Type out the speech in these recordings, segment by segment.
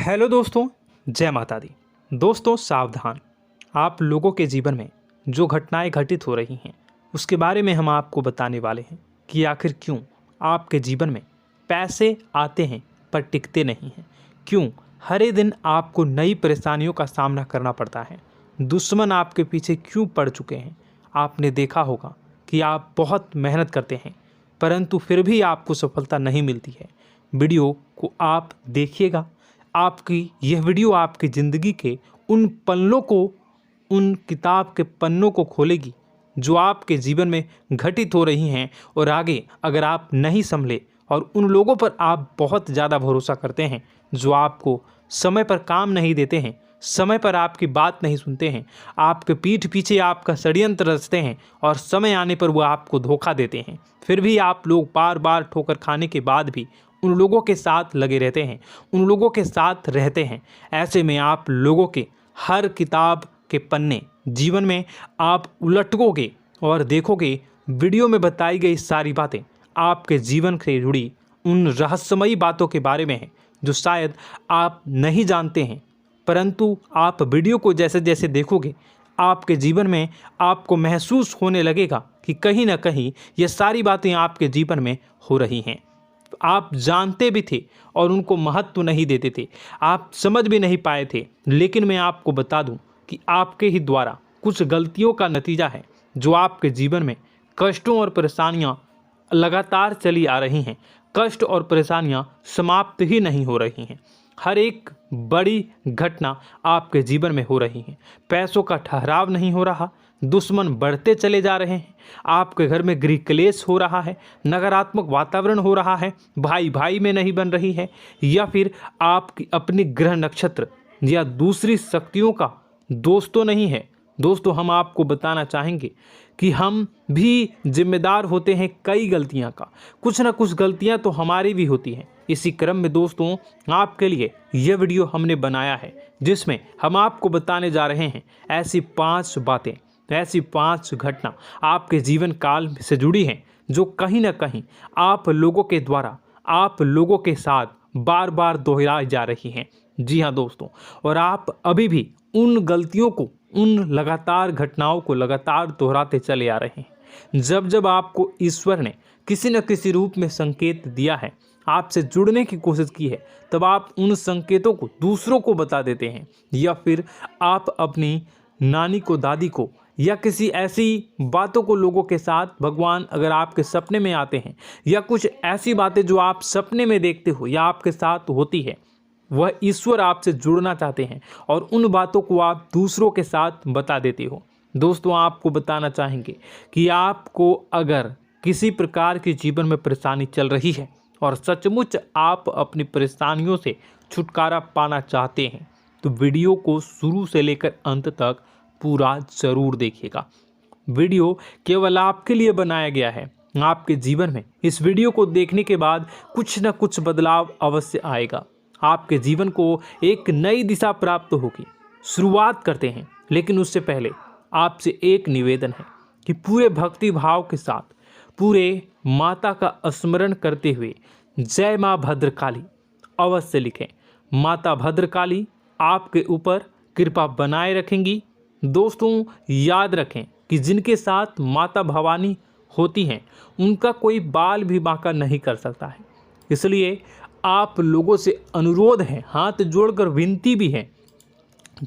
Hello दोस्तों, जय माता दी। दोस्तों सावधान, आप लोगों के जीवन में जो घटनाएं घटित हो रही हैं उसके बारे में हम आपको बताने वाले हैं कि आखिर क्यों आपके जीवन में पैसे आते हैं पर टिकते नहीं हैं। क्यों हर एक दिन आपको नई परेशानियों का सामना करना पड़ता है। दुश्मन आपके पीछे क्यों पड़ चुके हैं। आपने देखा होगा कि आप बहुत मेहनत करते हैं परंतु फिर भी आपको सफलता नहीं मिलती है। वीडियो को आप देखिएगा, आपकी यह वीडियो आपकी ज़िंदगी के उन पन्नों को, उन किताब के पन्नों को खोलेगी जो आपके जीवन में घटित हो रही हैं। और आगे अगर आप नहीं संभले और उन लोगों पर आप बहुत ज़्यादा भरोसा करते हैं जो आपको समय पर काम नहीं देते हैं, समय पर आपकी बात नहीं सुनते हैं, आपके पीठ पीछे आपका षड्यंत्र रचते हैं और समय आने पर वो आपको धोखा देते हैं, फिर भी आप लोग बार बार ठोकर खाने के बाद भी उन लोगों के साथ लगे रहते हैं, उन लोगों के साथ रहते हैं। ऐसे में आप लोगों के हर किताब के पन्ने जीवन में आप उलटोगे और देखोगे वीडियो में बताई गई सारी बातें आपके जीवन से जुड़ी उन रहस्यमयी बातों के बारे में हैं जो शायद आप नहीं जानते हैं। परंतु आप वीडियो को जैसे जैसे देखोगे आपके जीवन में आपको महसूस होने लगेगा कि कहीं ना कहीं ये सारी बातें आपके जीवन में हो रही हैं। आप जानते भी थे और उनको महत्व नहीं देते थे, आप समझ भी नहीं पाए थे। लेकिन मैं आपको बता दूं कि आपके ही द्वारा कुछ गलतियों का नतीजा है जो आपके जीवन में कष्टों और परेशानियां लगातार चली आ रही हैं। कष्ट और परेशानियां समाप्त ही नहीं हो रही हैं। हर एक बड़ी घटना आपके जीवन में हो रही है। पैसों का ठहराव नहीं हो रहा, दुश्मन बढ़ते चले जा रहे हैं, आपके घर में गृह क्लेश हो रहा है, नकारात्मक वातावरण हो रहा है, भाई भाई में नहीं बन रही है, या फिर आपकी अपनी ग्रह नक्षत्र या दूसरी शक्तियों का दोस्तों नहीं है। दोस्तों हम आपको बताना चाहेंगे कि हम भी जिम्मेदार होते हैं कई गलतियां का, कुछ ना कुछ गलतियां तो हमारी भी होती हैं। इसी क्रम में दोस्तों आपके लिए यह वीडियो हमने बनाया है जिसमें हम आपको बताने जा रहे हैं ऐसी 5 बातें, ऐसी 5 घटना आपके जीवन काल से जुड़ी हैं जो कहीं ना कहीं आप लोगों के द्वारा आप लोगों के साथ बार बार दोहराई जा रही हैं। जी हाँ दोस्तों, और आप अभी भी उन गलतियों को, उन लगातार घटनाओं को लगातार दोहराते चले आ रहे हैं। जब जब आपको ईश्वर ने किसी न किसी रूप में संकेत दिया है, आपसे जुड़ने की कोशिश की है, तब आप उन संकेतों को दूसरों को बता देते हैं, या फिर आप अपनी नानी को, दादी को, या किसी ऐसी बातों को लोगों के साथ, भगवान अगर आपके सपने में आते हैं या कुछ ऐसी बातें जो आप सपने में देखते हो या आपके साथ होती है, वह ईश्वर आपसे जुड़ना चाहते हैं और उन बातों को आप दूसरों के साथ बता देते हो। दोस्तों आपको बताना चाहेंगे कि आपको अगर किसी प्रकार की जीवन में परेशानी चल रही है और सचमुच आप अपनी परेशानियों से छुटकारा पाना चाहते हैं तो वीडियो को शुरू से लेकर अंत तक पूरा ज़रूर देखिएगा। वीडियो केवल आपके लिए बनाया गया है। आपके जीवन में इस वीडियो को देखने के बाद कुछ न कुछ बदलाव अवश्य आएगा। आपके जीवन को एक नई दिशा प्राप्त होगी। शुरुआत करते हैं, लेकिन उससे पहले आपसे एक निवेदन है कि पूरे भक्ति भाव के साथ, पूरे माता का स्मरण करते हुए जय माँ भद्रकाली अवश्य लिखें। माता भद्रकाली आपके ऊपर कृपा बनाए रखेंगी। दोस्तों याद रखें कि जिनके साथ माता भवानी होती हैं उनका कोई बाल भी बांका नहीं कर सकता है। इसलिए आप लोगों से अनुरोध है, हाथ जोड़कर विनती भी है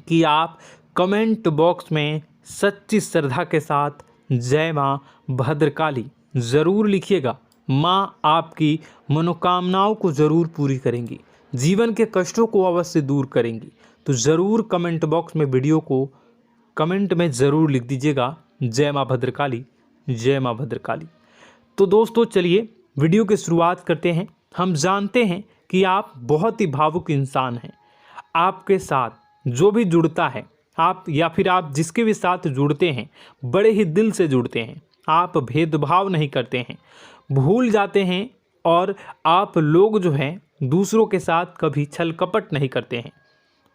कि आप कमेंट बॉक्स में सच्ची श्रद्धा के साथ जय माँ भद्रकाली ज़रूर लिखिएगा। माँ आपकी मनोकामनाओं को ज़रूर पूरी करेंगी, जीवन के कष्टों को अवश्य दूर करेंगी। तो ज़रूर कमेंट बॉक्स में वीडियो को कमेंट में ज़रूर लिख दीजिएगा जय माँ भद्रकाली, जय माँ भद्रकाली। तो दोस्तों चलिए वीडियो की शुरुआत करते हैं। हम जानते हैं कि आप बहुत ही भावुक इंसान हैं। आपके साथ जो भी जुड़ता है, आप या फिर आप जिसके भी साथ जुड़ते हैं बड़े ही दिल से जुड़ते हैं। आप भेदभाव नहीं करते हैं, भूल जाते हैं, और आप लोग जो हैं दूसरों के साथ कभी छल कपट नहीं करते हैं।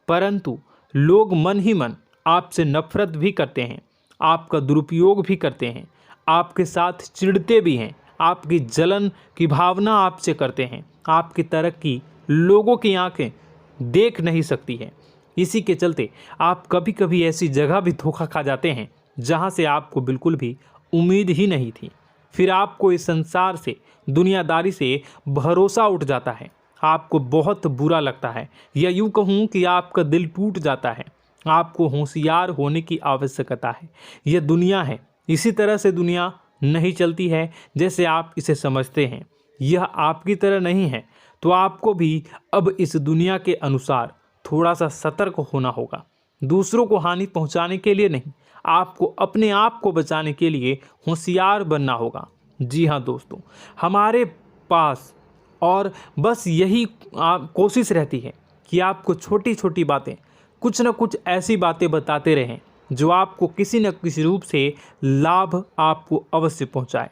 परंतु लोग मन ही मन आपसे नफरत भी करते हैं, आपका दुरुपयोग भी करते हैं, आपके साथ चिढ़ते भी हैं, आपकी जलन की भावना आपसे करते हैं। आपकी तरक्की लोगों की आंखें देख नहीं सकती है। इसी के चलते आप कभी कभी ऐसी जगह भी धोखा खा जाते हैं जहां से आपको बिल्कुल भी उम्मीद ही नहीं थी। फिर आपको इस संसार से, दुनियादारी से भरोसा उठ जाता है। आपको बहुत बुरा लगता है, या यूँ कहूँ कि आपका दिल टूट जाता है। आपको होशियार होने की आवश्यकता है। यह दुनिया है, इसी तरह से दुनिया नहीं चलती है जैसे आप इसे समझते हैं। यह आपकी तरह नहीं है, तो आपको भी अब इस दुनिया के अनुसार थोड़ा सा सतर्क होना होगा। दूसरों को हानि पहुंचाने के लिए नहीं, आपको अपने आप को बचाने के लिए होशियार बनना होगा। जी हाँ दोस्तों, हमारे पास और बस यही कोशिश रहती है कि आपको छोटी छोटी बातें, कुछ न कुछ ऐसी बातें बताते रहें जो आपको किसी न किसी रूप से लाभ आपको अवश्य पहुंचाए,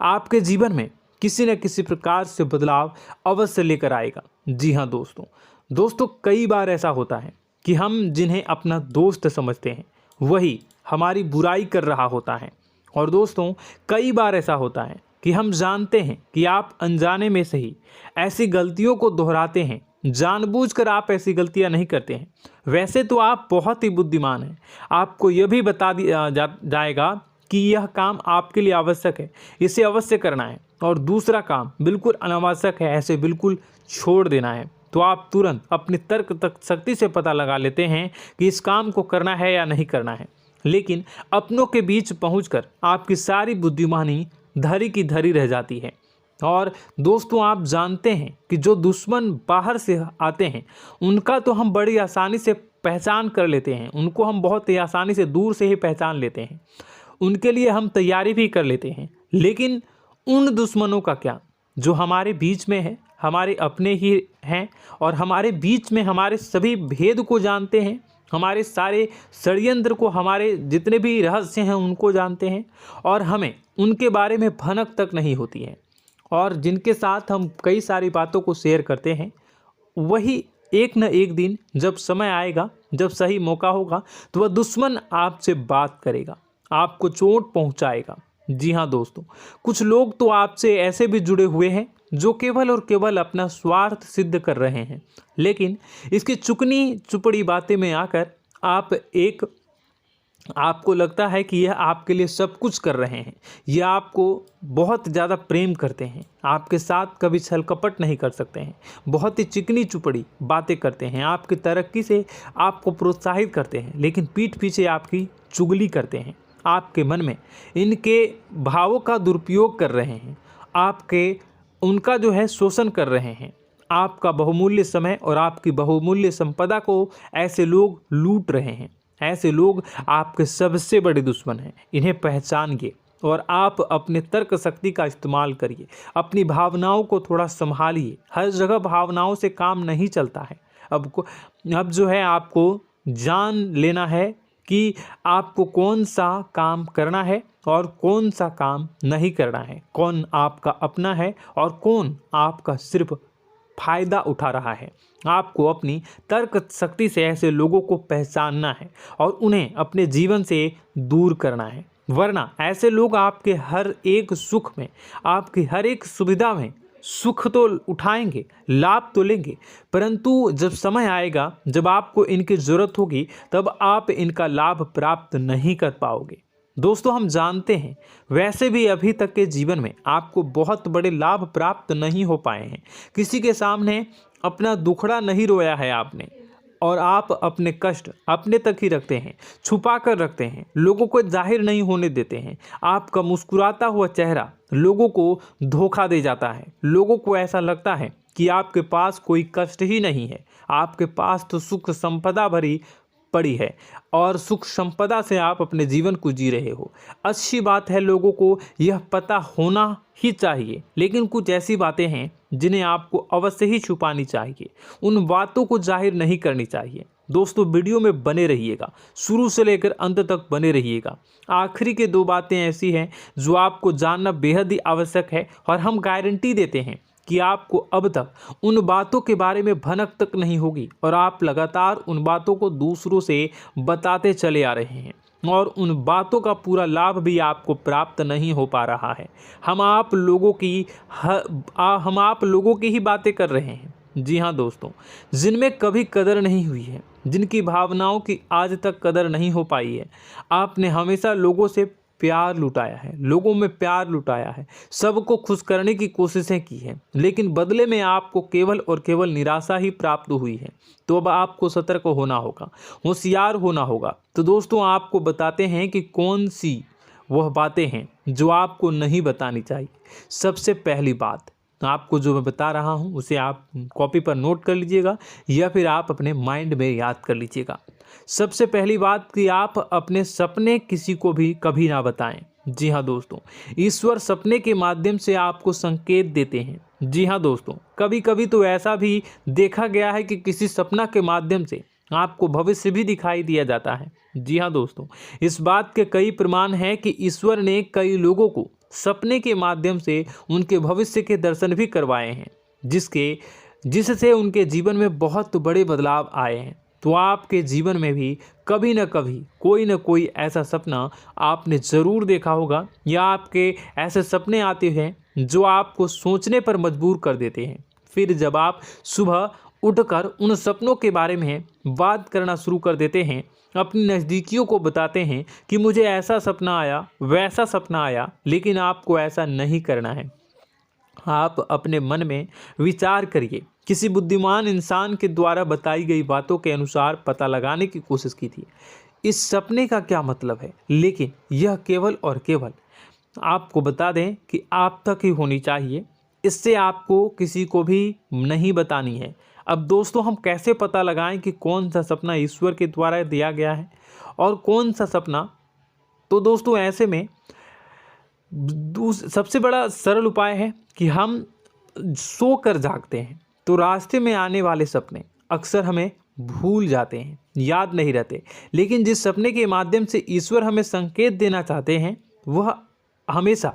आपके जीवन में किसी न किसी प्रकार से बदलाव अवश्य लेकर आएगा। जी हाँ दोस्तों, कई बार ऐसा होता है कि हम जिन्हें अपना दोस्त समझते हैं वही हमारी बुराई कर रहा होता है। और दोस्तों, कई बार ऐसा होता है कि हम जानते हैं कि आप अनजाने में से ही ऐसी गलतियों को दोहराते हैं। जानबूझकर आप ऐसी गलतियां नहीं करते हैं। वैसे तो आप बहुत ही बुद्धिमान हैं। आपको यह भी बता दिया जाएगा कि यह काम आपके लिए आवश्यक है, इसे अवश्य करना है, और दूसरा काम बिल्कुल अनावश्यक है, ऐसे बिल्कुल छोड़ देना है। तो आप तुरंत अपनी तर्क शक्ति से पता लगा लेते हैं कि इस काम को करना है या नहीं करना है। लेकिन अपनों के बीच पहुंचकर आपकी सारी बुद्धिमानी धरी की धरी रह जाती है। और दोस्तों, आप जानते हैं कि जो दुश्मन बाहर से आते हैं उनका तो हम बड़ी आसानी से पहचान कर लेते हैं, उनको हम बहुत ही आसानी से दूर से ही पहचान लेते हैं, उनके लिए हम तैयारी भी कर लेते हैं। लेकिन उन दुश्मनों का क्या जो हमारे बीच में है, हमारे अपने ही हैं, और हमारे बीच में हमारे सभी भेद को जानते हैं, हमारे सारे षड्यंत्र को, हमारे जितने भी रहस्य हैं उनको जानते हैं, और हमें उनके बारे में भनक तक नहीं होती है, और जिनके साथ हम कई सारी बातों को शेयर करते हैं, वही एक न एक दिन जब समय आएगा, जब सही मौका होगा, तो वह दुश्मन आपसे बात करेगा, आपको चोट पहुंचाएगा। जी हाँ दोस्तों, कुछ लोग तो आपसे ऐसे भी जुड़े हुए हैं जो केवल और केवल अपना स्वार्थ सिद्ध कर रहे हैं। लेकिन इसकी चुकनी चुपड़ी बातें में आकर आपको लगता है कि यह आपके लिए सब कुछ कर रहे हैं, यह आपको बहुत ज़्यादा प्रेम करते हैं, आपके साथ कभी छल कपट नहीं कर सकते हैं, बहुत ही चिकनी चुपड़ी बातें करते हैं, आपकी तरक्की से आपको प्रोत्साहित करते हैं, लेकिन पीठ पीछे आपकी चुगली करते हैं, आपके मन में इनके भावों का दुरुपयोग कर रहे हैं, उनका जो है शोषण कर रहे हैं। आपका बहुमूल्य समय और आपकी बहुमूल्य संपदा को ऐसे लोग लूट रहे हैं। ऐसे लोग आपके सबसे बड़े दुश्मन हैं। इन्हें पहचानिए और आप अपने तर्क शक्ति का इस्तेमाल करिए। अपनी भावनाओं को थोड़ा संभालिए। हर जगह भावनाओं से काम नहीं चलता है। अब जो है आपको जान लेना है कि आपको कौन सा काम करना है और कौन सा काम नहीं करना है, कौन आपका अपना है और कौन आपका सिर्फ फायदा उठा रहा है। आपको अपनी तर्क शक्ति से ऐसे लोगों को पहचानना है और उन्हें अपने जीवन से दूर करना है, वरना ऐसे लोग आपके हर एक सुख में, आपकी हर एक सुविधा में सुख तो उठाएंगे, लाभ तो लेंगे, परंतु जब समय आएगा, जब आपको इनकी ज़रूरत होगी, तब आप इनका लाभ प्राप्त नहीं कर पाओगे। दोस्तों, हम जानते हैं वैसे भी अभी तक के जीवन में आपको बहुत बड़े लाभ प्राप्त नहीं हो पाए हैं। किसी के सामने अपना दुखड़ा नहीं रोया है आपने, और आप अपने कष्ट अपने तक ही रखते हैं, छुपा कर रखते हैं, लोगों को जाहिर नहीं होने देते हैं। आपका मुस्कुराता हुआ चेहरा लोगों को धोखा दे जाता है। लोगों को ऐसा लगता है कि आपके पास कोई कष्ट ही नहीं है, आपके पास तो सुख संपदा भरी पड़ी है और सुख संपदा से आप अपने जीवन को जी रहे हो। अच्छी बात है, लोगों को यह पता होना ही चाहिए, लेकिन कुछ ऐसी बातें हैं जिन्हें आपको अवश्य ही छुपानी चाहिए। उन बातों को जाहिर नहीं करनी चाहिए। दोस्तों, वीडियो में बने रहिएगा, शुरू से लेकर अंत तक बने रहिएगा। आखिरी के 2 बातें ऐसी हैं जो आपको जानना बेहद ही आवश्यक है, और हम गारंटी देते हैं कि आपको अब तक उन बातों के बारे में भनक तक नहीं होगी, और आप लगातार उन बातों को दूसरों से बताते चले आ रहे हैं, और उन बातों का पूरा लाभ भी आपको प्राप्त नहीं हो पा रहा है। हम आप लोगों की ही बातें कर रहे हैं, जी हाँ दोस्तों, जिनमें कभी कदर नहीं हुई है, जिनकी भावनाओं की आज तक कदर नहीं हो पाई है। आपने हमेशा लोगों से प्यार लुटाया है, लोगों में प्यार लुटाया है, सबको खुश करने की कोशिशें की हैं, लेकिन बदले में आपको केवल और केवल निराशा ही प्राप्त हुई है। तो अब आपको सतर्क होना होगा, होशियार होना होगा। तो दोस्तों, आपको बताते हैं कि कौन सी वह बातें हैं जो आपको नहीं बतानी चाहिए। सबसे पहली बात, आपको जो मैं बता रहा हूं उसे आप कॉपी पर नोट कर लीजिएगा या फिर आप अपने माइंड में याद कर लीजिएगा। सबसे पहली बात कि आप अपने सपने किसी को भी कभी ना बताएं। जी हाँ दोस्तों, ईश्वर सपने के माध्यम से आपको संकेत देते हैं। जी हाँ दोस्तों, कभी कभी तो ऐसा भी देखा गया है कि किसी सपना के माध्यम से आपको भविष्य भी दिखाई दिया जाता है। जी हाँ दोस्तों, इस बात के कई प्रमाण हैं कि ईश्वर ने कई लोगों को सपने के माध्यम से उनके भविष्य के दर्शन भी करवाए हैं, जिससे उनके जीवन में बहुत बड़े बदलाव आए हैं। तो आपके जीवन में भी कभी न कभी कोई न कोई ऐसा सपना आपने ज़रूर देखा होगा, या आपके ऐसे सपने आते हैं जो आपको सोचने पर मजबूर कर देते हैं। फिर जब आप सुबह उठकर उन सपनों के बारे में बात करना शुरू कर देते हैं, अपनी नज़दीकियों को बताते हैं कि मुझे ऐसा सपना आया, वैसा सपना आया, लेकिन आपको ऐसा नहीं करना है। आप अपने मन में विचार करिए। किसी बुद्धिमान इंसान के द्वारा बताई गई बातों के अनुसार पता लगाने की कोशिश की थी इस सपने का क्या मतलब है, लेकिन यह केवल और केवल आपको बता दें कि आप तक ही होनी चाहिए। इससे आपको किसी को भी नहीं बतानी है। अब दोस्तों, हम कैसे पता लगाएं कि कौन सा सपना ईश्वर के द्वारा दिया गया है और कौन सा सपना? तो दोस्तों, ऐसे में सबसे बड़ा सरल उपाय है कि हम सोकर जागते हैं तो रास्ते में आने वाले सपने अक्सर हमें भूल जाते हैं, याद नहीं रहते। लेकिन जिस सपने के माध्यम से ईश्वर हमें संकेत देना चाहते हैं वह हमेशा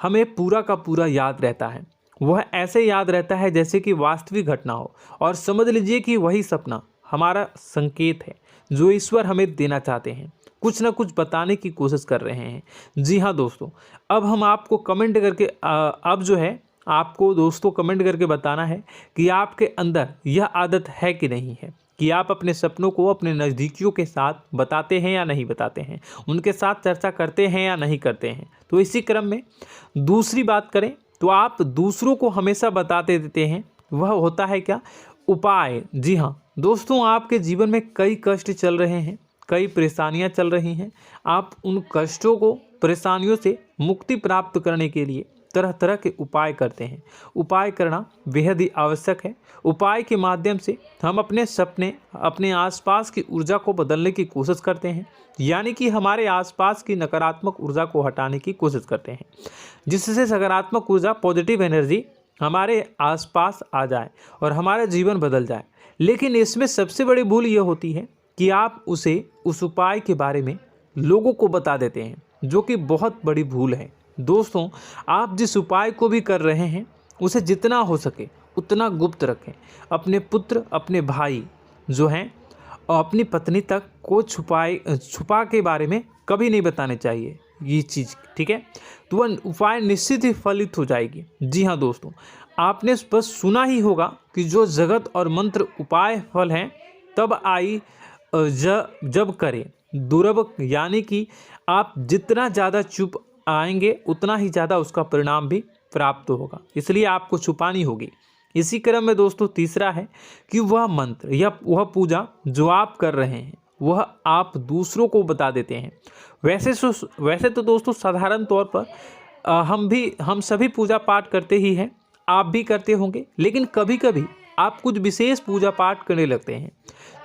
हमें पूरा का पूरा याद रहता है। वह ऐसे याद रहता है जैसे कि वास्तविक घटना हो, और समझ लीजिए कि वही सपना हमारा संकेत है जो ईश्वर हमें देना चाहते हैं, कुछ ना कुछ बताने की कोशिश कर रहे हैं। जी हाँ दोस्तों, अब हम आपको कमेंट करके अब जो है आपको दोस्तों कमेंट करके बताना है कि आपके अंदर यह आदत है कि नहीं है, कि आप अपने सपनों को अपने नज़दीकियों के साथ बताते हैं या नहीं बताते हैं, उनके साथ चर्चा करते हैं या नहीं करते हैं। तो इसी क्रम में दूसरी बात करें तो आप दूसरों को हमेशा बताते देते हैं, वह होता है क्या? उपाय। जी हाँ दोस्तों, आपके जीवन में कई कष्ट चल रहे हैं, कई परेशानियां चल रही हैं। आप उन कष्टों को, परेशानियों से मुक्ति प्राप्त करने के लिए तरह तरह के उपाय करते हैं। उपाय करना बेहद ही आवश्यक है। उपाय के माध्यम से हम अपने सपने, अपने आसपास की ऊर्जा को बदलने की कोशिश करते हैं, यानी कि हमारे आसपास की नकारात्मक ऊर्जा को हटाने की कोशिश करते हैं, जिससे सकारात्मक ऊर्जा, पॉजिटिव एनर्जी हमारे आसपास आ जाए और हमारा जीवन बदल जाए। लेकिन इसमें सबसे बड़ी भूल यह होती है कि आप उस उपाय के बारे में लोगों को बता देते हैं, जो कि बहुत बड़ी भूल है। दोस्तों, आप जिस उपाय को भी कर रहे हैं उसे जितना हो सके उतना गुप्त रखें। अपने पुत्र, अपने भाई जो हैं और अपनी पत्नी तक को छुपा के बारे में कभी नहीं बताने चाहिए ये चीज़, ठीक है? तो वह उपाय निश्चित ही फलित हो जाएगी। जी हाँ दोस्तों, आपने बस सुना ही होगा कि जो जगत और मंत्र उपाय फल हैं तब आई जब करें दुर्लभ, यानी कि आप जितना ज़्यादा चुप आएंगे उतना ही ज़्यादा उसका परिणाम भी प्राप्त होगा, इसलिए आपको छुपानी होगी। इसी क्रम में दोस्तों तीसरा है कि वह मंत्र या वह पूजा जो आप कर रहे हैं वह आप दूसरों को बता देते हैं। वैसे तो दोस्तों साधारण तौर पर हम सभी पूजा पाठ करते ही हैं, आप भी करते होंगे, लेकिन कभी कभी आप कुछ विशेष पूजा पाठ करने लगते हैं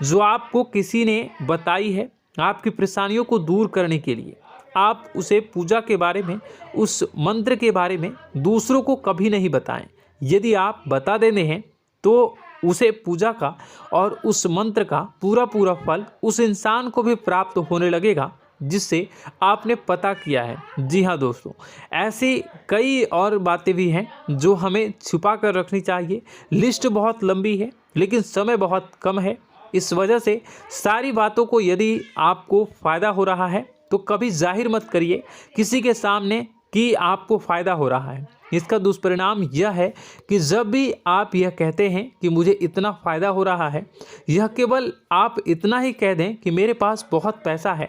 जो आपको किसी ने बताई है आपकी परेशानियों को दूर करने के लिए। आप उसे पूजा के बारे में, उस मंत्र के बारे में दूसरों को कभी नहीं बताएं। यदि आप बता देते हैं तो उसे पूजा का और उस मंत्र का पूरा फल उस इंसान को भी प्राप्त होने लगेगा जिससे आपने पता किया है। जी हाँ दोस्तों, ऐसी कई और बातें भी हैं जो हमें छुपा कर रखनी चाहिए। लिस्ट बहुत लंबी है लेकिन समय बहुत कम है, इस वजह से सारी बातों को, यदि आपको फ़ायदा हो रहा है तो कभी जाहिर मत करिए, किसी के सामने कि आपको फ़ायदा हो रहा है। इसका दुष्परिणाम यह है कि जब भी आप यह कहते हैं कि मुझे इतना फ़ायदा हो रहा है, यह केवल आप इतना ही कह दें कि मेरे पास बहुत पैसा है,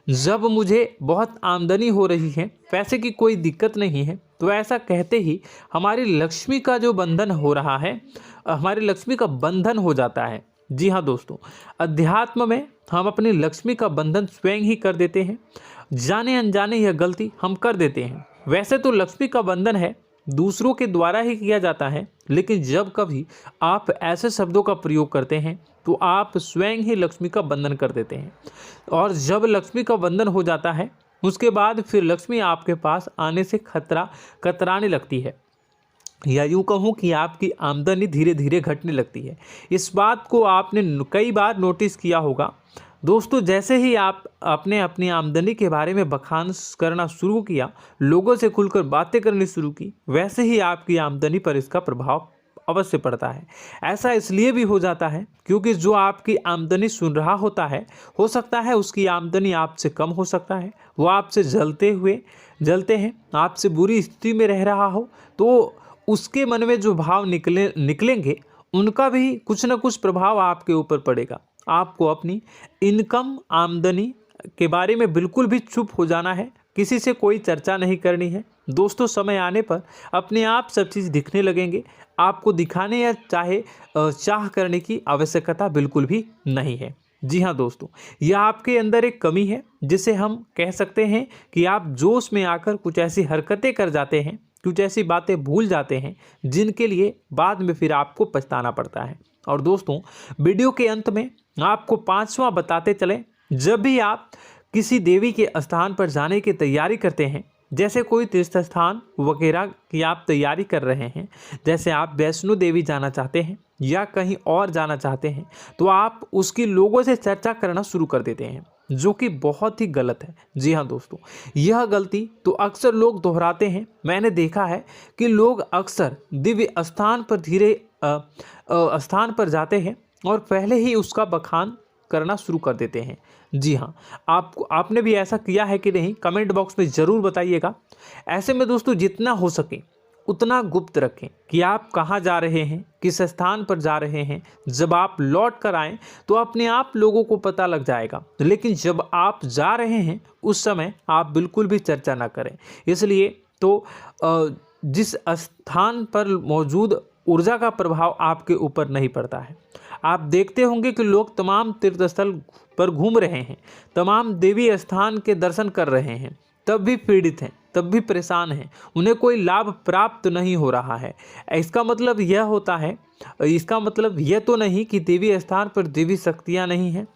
जब मुझे बहुत आमदनी हो रही है, पैसे की कोई दिक्कत नहीं है, तो ऐसा कहते ही हमारी लक्ष्मी का जो बंधन हो रहा है, हमारी लक्ष्मी का बंधन हो जाता है। जी हाँ दोस्तों, अध्यात्म में हम अपनी लक्ष्मी का बंधन स्वयं ही कर देते हैं। जाने अनजाने यह गलती हम कर देते हैं। वैसे तो लक्ष्मी का बंधन है दूसरों के द्वारा ही किया जाता है, लेकिन जब कभी आप ऐसे शब्दों का प्रयोग करते हैं तो आप स्वयं ही लक्ष्मी का बंधन कर देते हैं। और जब लक्ष्मी का बंधन हो जाता है, उसके बाद फिर लक्ष्मी आपके पास आने से कतराने लगती है, या यूँ कहूँ कि आपकी आमदनी धीरे धीरे घटने लगती है। इस बात को आपने कई बार नोटिस किया होगा दोस्तों। जैसे ही आप अपने अपनी आमदनी के बारे में बखान करना शुरू किया, लोगों से खुलकर बातें करनी शुरू की, वैसे ही आपकी आमदनी पर इसका प्रभाव अवश्य पड़ता है। ऐसा इसलिए भी हो जाता है क्योंकि जो आपकी आमदनी सुन रहा होता है, हो सकता है उसकी आमदनी आपसे कम हो सकता है, वो आपसे जलते हैं, आपसे बुरी स्थिति में रह रहा हो, तो उसके मन में जो भाव निकलेंगे उनका भी कुछ न कुछ प्रभाव आपके ऊपर पड़ेगा। आपको अपनी इनकम आमदनी के बारे में बिल्कुल भी चुप हो जाना है, किसी से कोई चर्चा नहीं करनी है दोस्तों। समय आने पर अपने आप सब चीज़ दिखने लगेंगे। आपको दिखाने या चाह करने की आवश्यकता बिल्कुल भी नहीं है। जी हाँ दोस्तों, यह आपके अंदर एक कमी है, जिसे हम कह सकते हैं कि आप जोश में आकर कुछ ऐसी हरकतें कर जाते हैं, कुछ ऐसी बातें भूल जाते हैं जिनके लिए बाद में फिर आपको पछताना पड़ता है। और दोस्तों, वीडियो के अंत में आपको 5वां बताते चलें, जब भी आप किसी देवी के स्थान पर जाने की तैयारी करते हैं, जैसे कोई तीर्थ स्थान वगैरह की आप तैयारी कर रहे हैं, जैसे आप वैष्णो देवी जाना चाहते हैं या कहीं और जाना चाहते हैं, तो आप उसकी लोगों से चर्चा करना शुरू कर देते हैं, जो कि बहुत ही गलत है। जी हाँ दोस्तों, यह गलती तो अक्सर लोग दोहराते हैं। मैंने देखा है कि लोग अक्सर दिव्य स्थान पर जाते हैं और पहले ही उसका बखान करना शुरू कर देते हैं। जी हाँ, आपने भी ऐसा किया है कि नहीं, कमेंट बॉक्स में ज़रूर बताइएगा। ऐसे में दोस्तों, जितना हो सके उतना गुप्त रखें कि आप कहाँ जा रहे हैं, किस स्थान पर जा रहे हैं। जब आप लौट कर आएँ तो अपने आप लोगों को पता लग जाएगा, लेकिन जब आप जा रहे हैं उस समय आप बिल्कुल भी चर्चा ना करें। इसलिए तो जिस स्थान पर मौजूद ऊर्जा का प्रभाव आपके ऊपर नहीं पड़ता है। आप देखते होंगे कि लोग तमाम तीर्थ स्थल पर घूम रहे हैं, तमाम देवी स्थान के दर्शन कर रहे हैं, तब भी पीड़ित हैं, तब भी परेशान हैं, उन्हें कोई लाभ प्राप्त नहीं हो रहा है। इसका मतलब यह तो नहीं कि देवी स्थान पर देवी शक्तियाँ नहीं हैं,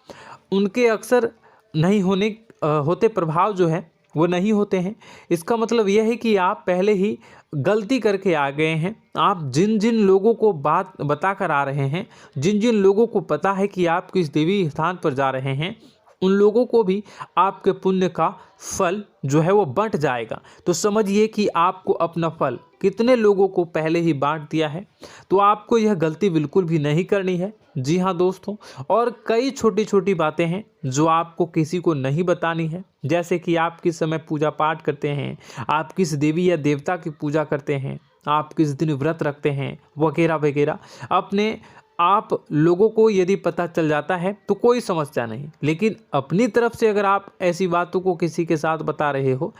उनके अक्सर नहीं होते प्रभाव जो है वो नहीं होते हैं। इसका मतलब यह है कि आप पहले ही गलती करके आ गए हैं। आप जिन जिन लोगों को बात बता कर आ रहे हैं, जिन जिन लोगों को पता है कि आप किस देवी स्थान पर जा रहे हैं, उन लोगों को भी आपके पुण्य का फल जो है वो बंट जाएगा। तो समझिए कि आपको अपना फल कितने लोगों को पहले ही बांट दिया है। तो आपको यह गलती बिल्कुल भी नहीं करनी है। जी हाँ दोस्तों, और कई छोटी छोटी बातें हैं जो आपको किसी को नहीं बतानी है, जैसे कि आप किस समय पूजा पाठ करते हैं, आप किस देवी या देवता की पूजा करते हैं, आप किस दिन व्रत रखते हैं, वगैरह वगैरह। आप लोगों को यदि पता चल जाता है तो कोई समस्या नहीं, लेकिन अपनी तरफ से अगर आप ऐसी बातों को किसी के साथ बता रहे हो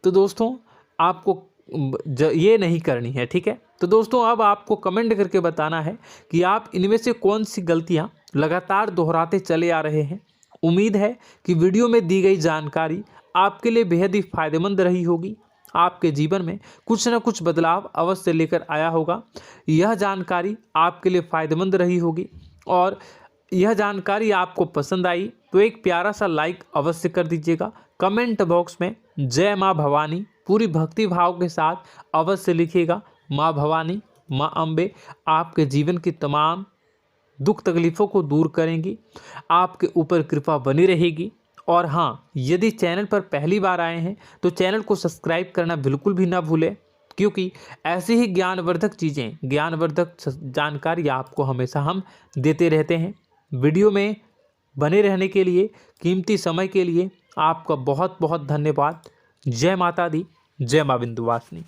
तो दोस्तों आपको ये नहीं करनी है, ठीक है। तो दोस्तों, अब आपको कमेंट करके बताना है कि आप इनमें से कौन सी गलतियां लगातार दोहराते चले आ रहे हैं। उम्मीद है कि वीडियो में दी गई जानकारी आपके लिए बेहद ही फायदेमंद रही होगी, आपके जीवन में कुछ न कुछ बदलाव अवश्य लेकर आया होगा। यह जानकारी आपके लिए फ़ायदेमंद रही होगी और यह जानकारी आपको पसंद आई तो एक प्यारा सा लाइक अवश्य कर दीजिएगा। कमेंट बॉक्स में जय माँ भवानी पूरी भक्ति भाव के साथ अवश्य लिखिएगा। माँ भवानी, माँ अम्बे आपके जीवन की तमाम दुख तकलीफ़ों को दूर करेंगी, आपके ऊपर कृपा बनी रहेगी। और हाँ, यदि चैनल पर पहली बार आए हैं तो चैनल को सब्सक्राइब करना बिल्कुल भी ना भूलें, क्योंकि ऐसी ही ज्ञानवर्धक चीज़ें, ज्ञानवर्धक जानकारी आपको हमेशा हम देते रहते हैं। वीडियो में बने रहने के लिए, कीमती समय के लिए आपका बहुत बहुत धन्यवाद। जय माता दी, जय मां विंध्यवासिनी।